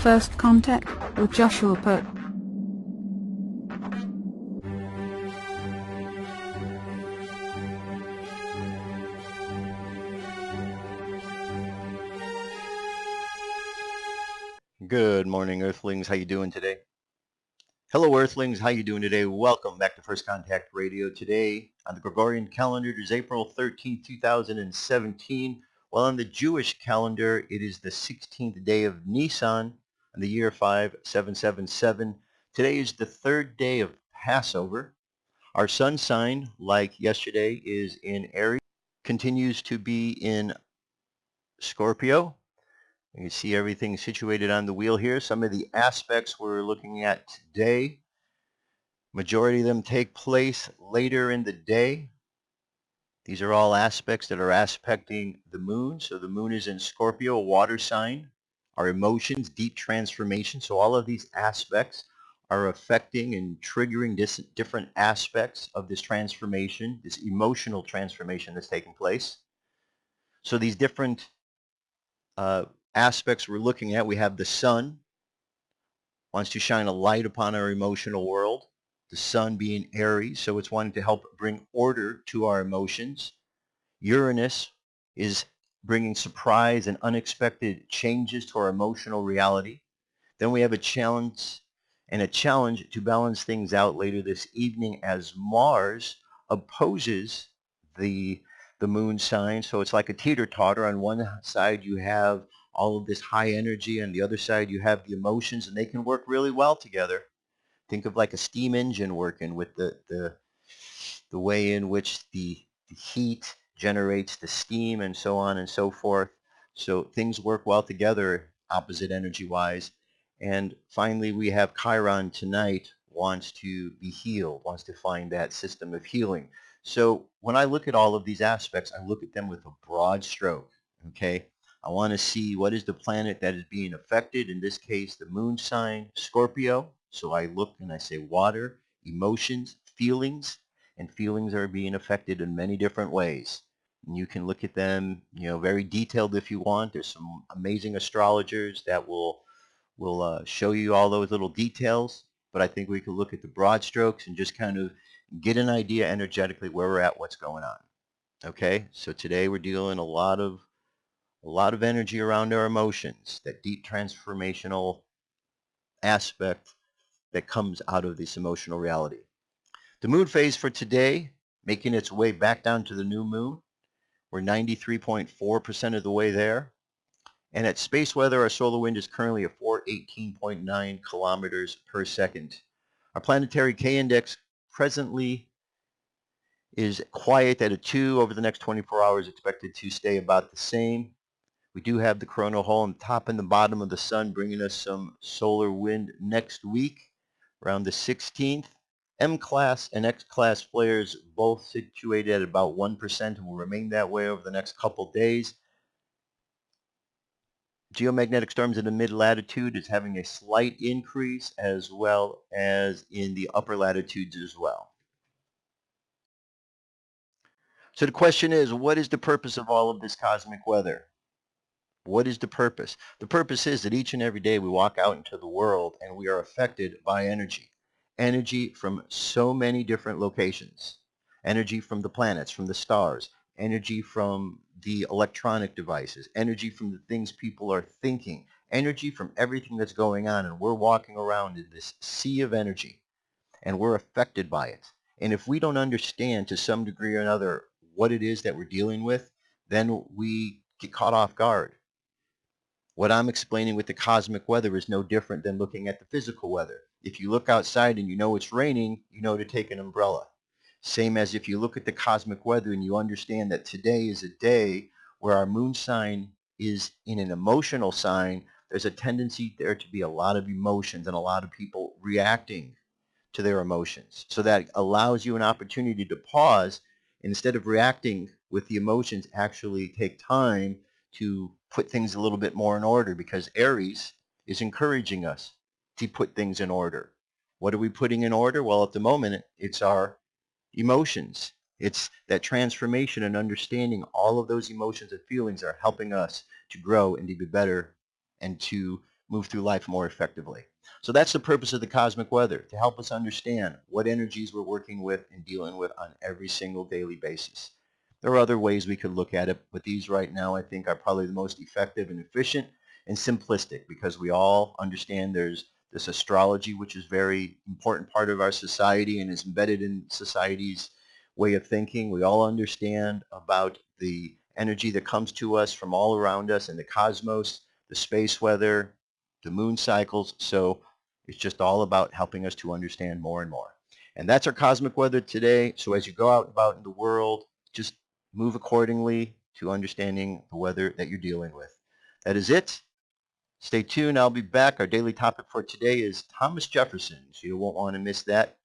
first contact with Joshua Put. Good morning, Earthlings. How you doing today? Hello, Earthlings. How you doing today? Welcome back to First Contact Radio. Today, on the Gregorian calendar, it is April 13th, 2017. While on the Jewish calendar, it is the 16th day of Nisan, in the year 5777. Today is the third day of Passover. Our sun sign, like yesterday, is in Aries, continues to be in Scorpio. You can see everything situated on the wheel here. Some of the aspects we're looking at today, majority of them take place later in the day. These are all aspects that are aspecting the moon. So the moon is in Scorpio, a water sign. Our emotions, deep transformation. So all of these aspects are affecting and triggering different aspects of this transformation, this emotional transformation that's taking place. So these different aspects we're looking at, we have the sun, wants to shine a light upon our emotional world. The sun being Aries, so it's wanting to help bring order to our emotions. Uranus is bringing surprise and unexpected changes to our emotional reality. Then we have a challenge to balance things out later this evening as Mars opposes the moon sign. So it's like a teeter-totter. On one side you have all of this high energy, and the other side you have the emotions, and they can work really well together. Think of like a steam engine working with the way in which the heat generates the steam and so on and so forth. So things work well together, opposite energy-wise. And finally, we have Chiron tonight, wants to be healed, wants to find that system of healing. So when I look at all of these aspects, I look at them with a broad stroke, okay? I want to see what is the planet that is being affected, in this case, the moon sign, Scorpio. So I look and I say water, emotions, feelings, and feelings are being affected in many different ways. And you can look at them, very detailed if you want. There's some amazing astrologers that will show you all those little details. But I think we can look at the broad strokes and just kind of get an idea energetically where we're at, what's going on. Okay, so today we're dealing a lot of energy around our emotions, that deep transformational aspect that comes out of this emotional reality. The moon phase for today, making its way back down to the new moon. We're 93.4% of the way there. And at space weather, our solar wind is currently at 418.9 kilometers per second. Our planetary K-index presently is quiet at a 2. Over the next 24 hours, expected to stay about the same. We do have the coronal hole on top and the bottom of the sun, bringing us some solar wind next week, around the 16th. M-class and X-class flares both situated at about 1% and will remain that way over the next couple days. Geomagnetic storms in the mid-latitude is having a slight increase, as well as in the upper latitudes as well. So the question is, what is the purpose of all of this cosmic weather? What is the purpose? The purpose is that each and every day we walk out into the world and we are affected by energy. Energy from so many different locations. Energy from the planets, from the stars. Energy from the electronic devices. Energy from the things people are thinking. Energy from everything that's going on, and we're walking around in this sea of energy and we're affected by it. And if we don't understand to some degree or another what it is that we're dealing with, then we get caught off guard. What I'm explaining with the cosmic weather is no different than looking at the physical weather. If you look outside and you know it's raining, you know to take an umbrella. Same as if you look at the cosmic weather and you understand that today is a day where our moon sign is in an emotional sign, there's a tendency there to be a lot of emotions and a lot of people reacting to their emotions. So that allows you an opportunity to pause, and instead of reacting with the emotions, actually take time to put things a little bit more in order, because Aries is encouraging us to put things in order. What are we putting in order? Well, at the moment, it's our emotions. It's that transformation and understanding all of those emotions and feelings are helping us to grow and to be better and to move through life more effectively. So that's the purpose of the cosmic weather, to help us understand what energies we're working with and dealing with on every single daily basis. There are other ways we could look at it, but these right now I think are probably the most effective and efficient and simplistic, because we all understand there's this astrology, which is a very important part of our society and is embedded in society's way of thinking. We all understand about the energy that comes to us from all around us in the cosmos, the space weather, the moon cycles. So it's just all about helping us to understand more and more. And that's our cosmic weather today. So as you go out and about in the world, just move accordingly to understanding the weather that you're dealing with. That is it. Stay tuned. I'll be back. Our daily topic for today is Thomas Jefferson, so you won't want to miss that.